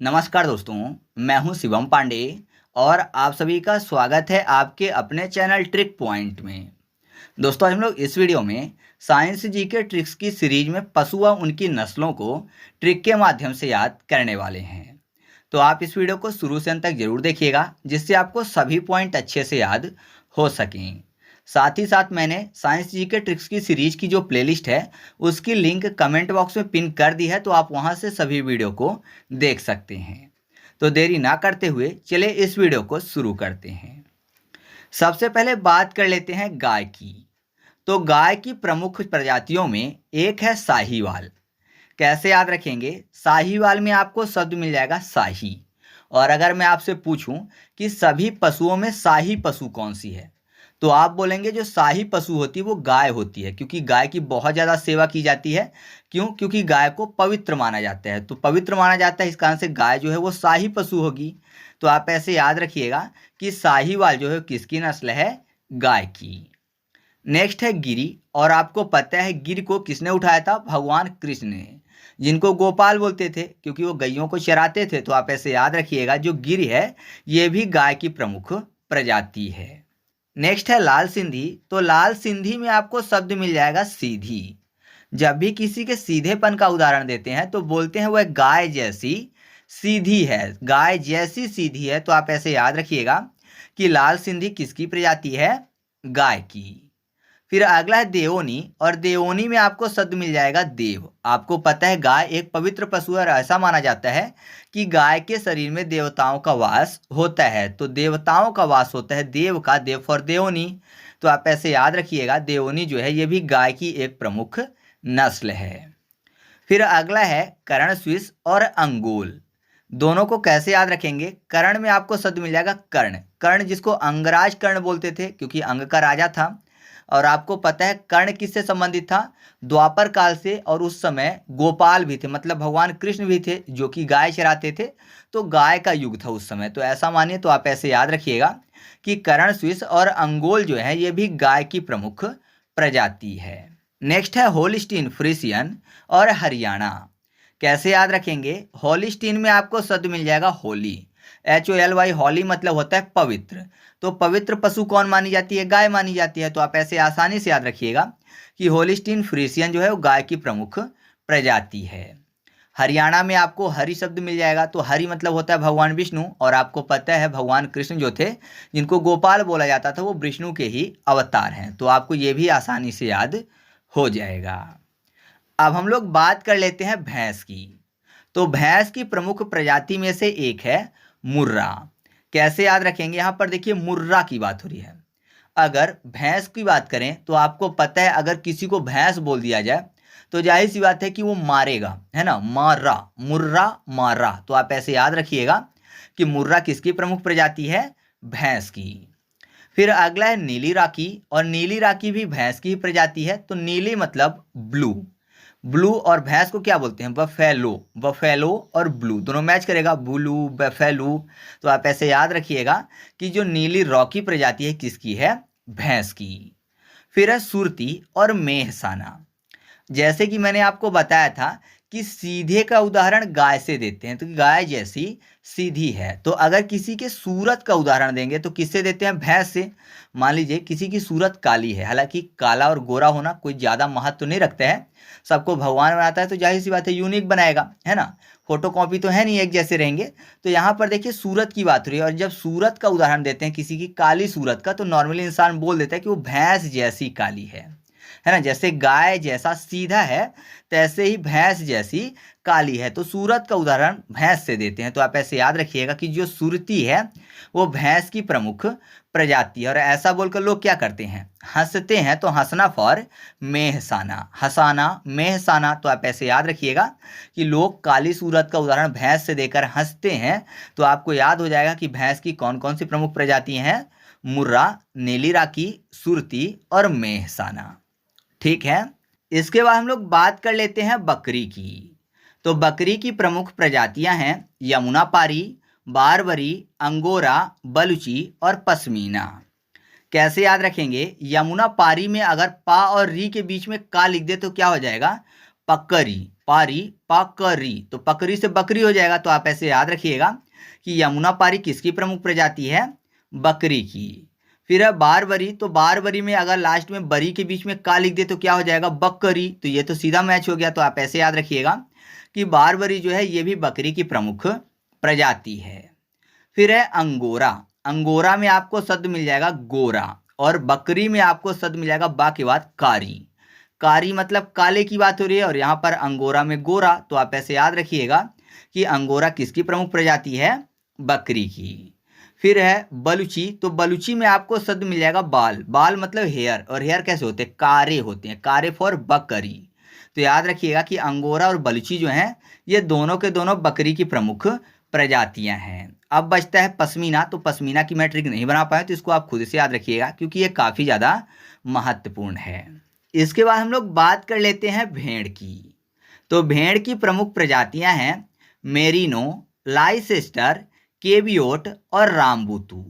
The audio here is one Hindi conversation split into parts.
नमस्कार दोस्तों, मैं हूं शिवम पांडे और आप सभी का स्वागत है आपके अपने चैनल ट्रिक पॉइंट में। दोस्तों, हम लोग इस वीडियो में साइंस जी के ट्रिक्स की सीरीज में पशु व उनकी नस्लों को ट्रिक के माध्यम से याद करने वाले हैं। तो आप इस वीडियो को शुरू से अंत तक जरूर देखिएगा, जिससे आपको सभी पॉइंट अच्छे से याद हो सकें। साथ ही साथ मैंने साइंस जी के ट्रिक्स की सीरीज की जो प्लेलिस्ट है उसकी लिंक कमेंट बॉक्स में पिन कर दी है, तो आप वहां से सभी वीडियो को देख सकते हैं। तो देरी ना करते हुए चलिए इस वीडियो को शुरू करते हैं। सबसे पहले बात कर लेते हैं गाय की। तो गाय की प्रमुख प्रजातियों में एक है साहीवाल। कैसे याद रखेंगे? साहीवाल में आपको शब्द मिल जाएगा शाही। और अगर मैं आपसे पूछूं कि सभी पशुओं में शाही पशु कौन सी है, तो आप बोलेंगे जो शाही पशु होती है वो गाय होती है, क्योंकि गाय की बहुत ज़्यादा सेवा की जाती है। क्यों? क्योंकि गाय को पवित्र माना जाता है। तो पवित्र माना जाता है, इस कारण से गाय जो है वो शाही पशु होगी। तो आप ऐसे याद रखिएगा कि साहीवाल जो है किसकी नस्ल है? गाय की। नेक्स्ट है गिरी। और आपको पता है गिर को किसने उठाया था? भगवान कृष्ण ने, जिनको गोपाल बोलते थे क्योंकि वो गैयों को चराते थे। तो आप ऐसे याद रखिएगा जो गिर है ये भी गाय की प्रमुख प्रजाति है। नेक्स्ट है लाल सिंधी। तो लाल सिंधी में आपको शब्द मिल जाएगा सीधी। जब भी किसी के सीधेपन का उदाहरण देते हैं तो बोलते हैं वह गाय जैसी सीधी है, गाय जैसी सीधी है। तो आप ऐसे याद रखिएगा कि लाल सिंधी किसकी प्रजाति है? गाय की। फिर अगला है देओनी। और देओनी में आपको शब्द मिल जाएगा देव। आपको पता है गाय एक पवित्र पशु है और ऐसा माना जाता है कि गाय के शरीर में देवताओं का वास होता है। तो देवताओं का वास होता है, देव का, देव फॉर देओनी। तो आप ऐसे याद रखिएगा देओनी जो है ये भी गाय की एक प्रमुख नस्ल है। फिर अगला है कर्ण स्विस और अंगोल। दोनों को कैसे याद रखेंगे? कर्ण में आपको शब्द मिल जाएगा कर्ण। कर्ण जिसको अंगराज कर्ण बोलते थे क्योंकि अंग का राजा था। और आपको पता है कर्ण किससे संबंधित था? द्वापर काल से। और उस समय गोपाल भी थे, मतलब भगवान कृष्ण भी थे जो कि गाय चराते थे। तो गाय का युग था उस समय, तो ऐसा मानिए। तो आप ऐसे याद रखिएगा कि कर्ण स्विस और अंगोल जो है ये भी गाय की प्रमुख प्रजाति है। नेक्स्ट है होलिस्टीन फ्रीसियन और हरियाणा। कैसे याद रखेंगे? होलिस्टीन में आपको शब्द मिल जाएगा होली। HOLY, होली मतलब होता है पवित्र। तो पवित्र पशु कौन मानी जाती है? गाय मानी जाती है। तो आप ऐसे आसानी से याद रखिएगा कि होलिस्टीन फ्रीसियन जो है वो गाय की प्रमुख प्रजाति है। हरियाणा में आपको हरि शब्द मिल जाएगा। तो हरि मतलब होता है भगवान विष्णु। और आपको पता है भगवान कृष्ण जो थे जिनको गोपाल बोला जाता था वो विष्णु के ही अवतार हैं। तो आपको ये भी आसानी से याद हो जाएगा। अब हम लोग बात कर लेते हैं भैंस की। तो भैंस की प्रमुख प्रजाति में से एक है मुर्रा। कैसे याद रखेंगे? यहाँ पर देखिए मुर्रा की बात हो रही है। अगर भैंस की बात करें तो आपको पता है अगर किसी को भैंस बोल दिया जाए तो जाहिर सी बात है कि वो मारेगा, है ना? मार्रा, मुर्रा, मार्रा। तो आप ऐसे याद रखिएगा कि मुर्रा किसकी प्रमुख प्रजाति है? भैंस की। फिर अगला है नीली राकी। और नीली राकी भी भैंस की ही प्रजाति है। तो नीली मतलब ब्लू। ब्लू और भैंस को क्या बोलते हैं? बफेलो। बफेलो और ब्लू दोनों मैच करेगा, ब्लू बफेलो। तो आप ऐसे याद रखिएगा कि जो नीली रॉकी प्रजाति है किसकी है? भैंस की। फिर है सुरती और मेहसाना। जैसे कि मैंने आपको बताया था कि सीधे का उदाहरण गाय से देते हैं, तो गाय जैसी सीधी है। तो अगर किसी के सूरत का उदाहरण देंगे तो किससे देते हैं? भैंस से। मान लीजिए किसी की सूरत काली है, हालांकि काला और गोरा होना कोई ज़्यादा महत्व नहीं रखता है, सबको भगवान बनाता है तो जाहिर सी बात है यूनिक बनाएगा, है ना? फोटो कॉपी तो है नहीं, एक जैसे रहेंगे। तो यहाँ पर देखिए सूरत की बात हो रही है और जब सूरत का उदाहरण देते हैं किसी की काली सूरत का तो नॉर्मली इंसान बोल देता है कि वो भैंस जैसी काली है ना? जैसे गाय जैसा सीधा है तैसे ही भैंस जैसी काली है। तो सूरत का उदाहरण भैंस से देते हैं। तो आप ऐसे याद रखिएगा कि जो सुरती है वो भैंस की प्रमुख प्रजाति है। और ऐसा बोलकर लोग क्या करते हैं? हंसते हैं। तो हंसना फॉर मेहसाना, हंसाना, मेहसाना। तो आप ऐसे याद रखिएगा कि लोग काली सूरत का उदाहरण भैंस से देकर हंसते हैं। तो आपको याद हो जाएगा कि भैंस की कौन कौन सी प्रमुख प्रजाति हैं? मुर्रा, नीली राकी, सुरती और मेहसाना। ठीक है। इसके बाद हम लोग बात कर लेते हैं बकरी की। तो बकरी की प्रमुख प्रजातियां हैं यमुना पारी, बारबरी, अंगोरा, बलूची और पश्मीना। कैसे याद रखेंगे? यमुना पारी में अगर पा और री के बीच में का लिख दे तो क्या हो जाएगा? पकरी। पारी पाकरी, तो पकरी से बकरी हो जाएगा। तो आप ऐसे याद रखिएगा कि यमुना पारी किसकी प्रमुख प्रजाति है? बकरी की। फिर है बारबरी, तो बारबरी में अगर लास्ट में बरी के बीच में का लिख दे तो क्या हो जाएगा? बकरी। तो ये तो सीधा मैच हो गया। तो आप ऐसे याद रखिएगा कि बारबरी जो है ये भी बकरी की प्रमुख प्रजाति है। फिर है अंगोरा, अंगोरा में आपको शब्द मिल जाएगा गोरा, और बकरी में आपको शब्द मिल जाएगा बा के बाद कारी। कारी मतलब काले की बात हो रही है, और यहाँ पर अंगोरा में गोरा। तो आप ऐसे याद रखिएगा कि अंगोरा किसकी प्रमुख प्रजाति है? बकरी की। फिर है बलुची, तो बलुची में आपको शब्द मिल जाएगा बाल, बाल मतलब हेयर, और हेयर कैसे होते हैं? कारे होते हैं, कारे फॉर बकरी। तो याद रखिएगा कि अंगोरा और बलुची जो हैं ये दोनों के दोनों बकरी की प्रमुख प्रजातियां हैं। अब बचता है पश्मीना, तो पश्मीना की मैं ट्रिक नहीं बना पाया, तो इसको आप खुद से याद रखिएगा क्योंकि ये काफ़ी ज़्यादा महत्वपूर्ण है। इसके बाद हम लोग बात कर लेते हैं भेड़ की। तो भेड़ की प्रमुख प्रजातियां हैं मेरिनो, लाइसेस्टर, केवियोट और रामबुतू।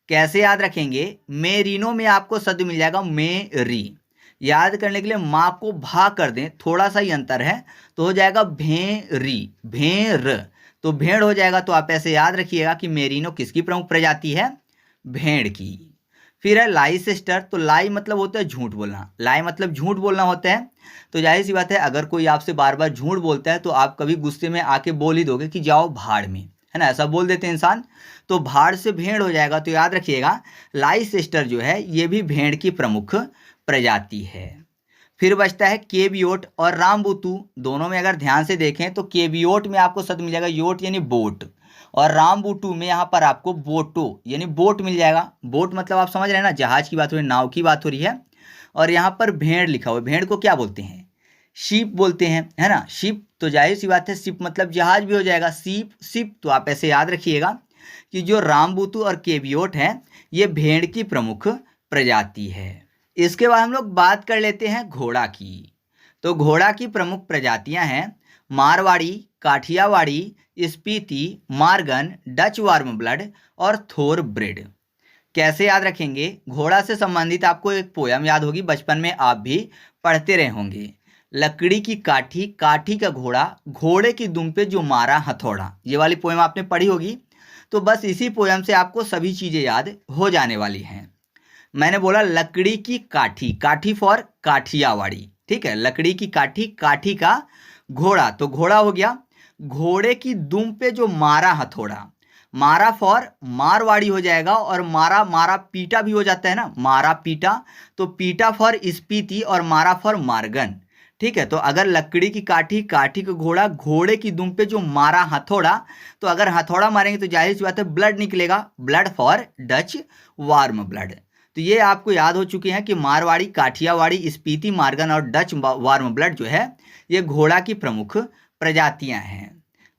कैसे याद रखेंगे? मेरिनो में आपको शब्द मिल जाएगा मेरी। याद करने के लिए माँ को भा कर दें, थोड़ा सा ही अंतर है, तो हो जाएगा भेरी, भेड़, तो भेड़ हो जाएगा। तो आप ऐसे याद रखिएगा कि मेरिनो किसकी प्रमुख प्रजाति है? भेड़ की। फिर है लाइसेस्टर, तो लाई मतलब होता है झूठ बोलना, लाई मतलब झूठ बोलना होता है। तो जाहिर सी बात है अगर कोई आपसे बार बार झूठ बोलता है तो आप कभी गुस्से में आके बोल ही दोगे कि जाओ भाड़ में, है ना, ऐसा बोल देते हैं इंसान। तो भाड़ से भेड़ हो जाएगा। तो याद रखिएगा लाइसेस्टर जो है ये भी भेड़ की प्रमुख प्रजाति है। फिर बचता है केवियोट और रामबुतू। दोनों में अगर ध्यान से देखें तो केवियोट में आपको शब्द मिल जाएगा योट यानी बोट, और रामबुटू में यहाँ पर आपको बोटो यानी बोट मिल जाएगा। बोट मतलब आप समझ रहे हैं ना, जहाज की बात हो रही है, नाव की बात हो रही है। और यहाँ पर भेड़ लिखा हुआ है, भेड़ को क्या बोलते हैं? शिप बोलते हैं, है ना, शिप। तो जाहिर सी बात है शिप मतलब जहाज भी हो जाएगा, शिप शिप। तो आप ऐसे याद रखिएगा कि जो रामबुतू और केवियोट है ये भेड़ की प्रमुख प्रजाति है। इसके बाद हम लोग बात कर लेते हैं घोड़ा की। तो घोड़ा की प्रमुख प्रजातियां हैं Marwari, Kathiawari, Spiti, Morgan, Dutch warm blood और थोर ब्रिड। कैसे याद रखेंगे? घोड़ा से संबंधित आपको एक पोयम याद होगी, बचपन में आप भी पढ़ते रहे होंगे। लकड़ी की काठी, काठी का घोड़ा, घोड़े की दुम पे जो मारा हथौड़ा। ये वाली पोयम आपने पढ़ी होगी। तो बस इसी पोयम से आपको सभी चीज़ें याद हो जाने वाली हैं। मैंने बोला लकड़ी की काठी, काठी फॉर काठियावाड़ी, ठीक है, लकड़ी की काठी, काठी का घोड़ा, तो घोड़ा हो गया। घोड़े की दुम पे जो मारा हथौड़ा, मारा फॉर मारवाड़ी हो जाएगा, और मारा मारा पीटा भी हो जाता है ना, मारा पीटा। तो पीटा फॉर स्पीति और मारा फॉर मार्गन, ठीक है। तो अगर लकड़ी की काठी, काठी का घोड़ा, घोड़े की दुम पे जो मारा हथौड़ा, तो अगर हथौड़ा मारेंगे तो जाहिर सी बात है ब्लड निकलेगा, blood for Dutch warm blood. तो ये आपको याद हो चुके हैं कि मारवाड़ी, काठियावाड़ी, स्पीति, मार्गन और डच वार्म ब्लड जो है ये घोड़ा की प्रमुख प्रजातियां हैं।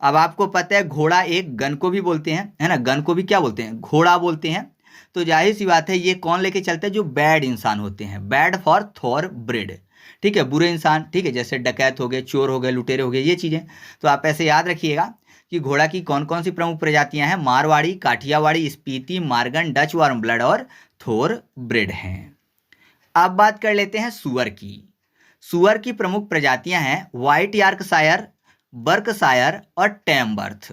अब आपको पता है घोड़ा एक गन को भी बोलते हैं, है ना, गन को भी क्या बोलते हैं? घोड़ा बोलते हैं। तो जाहिर सी बात है ये कौन लेके चलते हैं? जो बैड इंसान होते हैं, बैड फॉर थॉर ब्रिड, ठीक है, बुरे इंसान, ठीक है, जैसे डकैत हो गए, चोर हो गए, लुटेरे हो गए, ये चीज़ें। तो आप ऐसे याद रखिएगा कि घोड़ा की कौन कौन सी प्रमुख प्रजातियां हैं? Marwari, Kathiawari, Spiti, Morgan, Dutch warm blood और थोर ब्रिड हैं। अब बात कर लेते हैं सुअर की। सुअर की प्रमुख प्रजातियां हैं व्हाइट यॉर्कशायर, बर्कशायर और टैमबर्थ।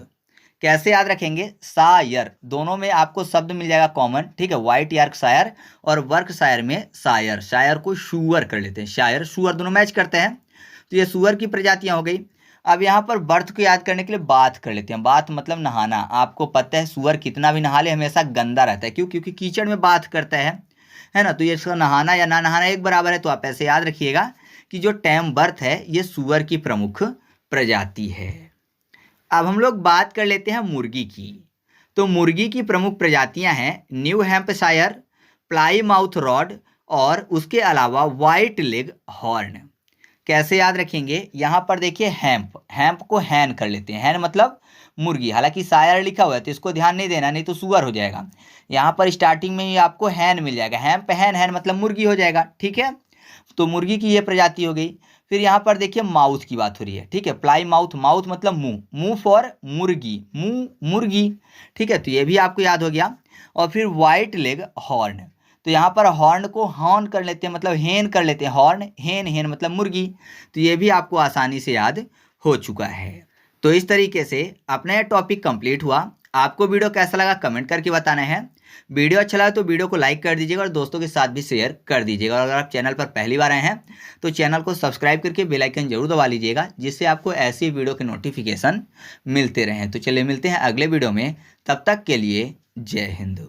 कैसे याद रखेंगे? शायर, दोनों में आपको शब्द मिल जाएगा कॉमन, ठीक है, व्हाइट यॉर्कशायर और बर्कशायर में शायर, शायर को शुअर कर लेते हैं, शायर शुअर दोनों मैच करते हैं। तो ये सुअर की प्रजातियां हो गई। अब यहाँ पर बर्थ को याद करने के लिए बात कर लेते हैं। बात मतलब नहाना। आपको पता है सुअर कितना भी नहा ले हमेशा गंदा रहता है, क्यों? क्योंकि कीचड़ में बात करता है ना। तो ये इसका नहाना या ना नहाना एक बराबर है। तो आप ऐसे याद रखिएगा कि जो टैम बर्थ है ये सुअर की प्रमुख प्रजाति है। अब हम लोग बात कर लेते हैं मुर्गी की। तो मुर्गी की प्रमुख प्रजातियां हैं न्यू हैम्पशायर, प्लाईमाउथ रॉड और उसके अलावा व्हाइट लेग हॉर्न। कैसे याद रखेंगे? यहाँ पर देखिए हैम्प, हैम्प को हैन कर लेते हैं, हैन मतलब मुर्गी, हालांकि शायर लिखा हुआ है तो इसको ध्यान नहीं देना, नहीं तो सुअर हो जाएगा। यहाँ पर स्टार्टिंग में ही आपको हैन मिल जाएगा, हैम्प हैन, हैन मतलब मुर्गी हो जाएगा, ठीक है। तो मुर्गी की ये प्रजाति हो गई। फिर यहाँ पर देखिए माउथ की बात हो रही है, ठीक है, प्लाई माउथ, माउथ मतलब मुंह, मुंह फॉर मुर्गी, मुंह मुर्गी, ठीक है, तो ये भी आपको याद हो गया। और फिर व्हाइट लेग हॉर्न, तो यहाँ पर हॉर्न को हॉर्न कर लेते हैं, मतलब हेन कर लेते हैं, हॉर्न हेन, हेन मतलब मुर्गी। तो ये भी आपको आसानी से याद हो चुका है। तो इस तरीके से अपना यह टॉपिक कंप्लीट हुआ। आपको वीडियो कैसा लगा कमेंट करके बताना है। वीडियो अच्छा लगा तो वीडियो को लाइक कर दीजिएगा और दोस्तों के साथ भी शेयर कर दीजिएगा। और अगर आप चैनल पर पहली बार आए हैं तो चैनल को सब्सक्राइब करके बेल आइकन जरूर दबा लीजिएगा, जिससे आपको ऐसी वीडियो के नोटिफिकेशन मिलते रहें। तो चलिए मिलते हैं अगले वीडियो में, तब तक के लिए जय हिंद।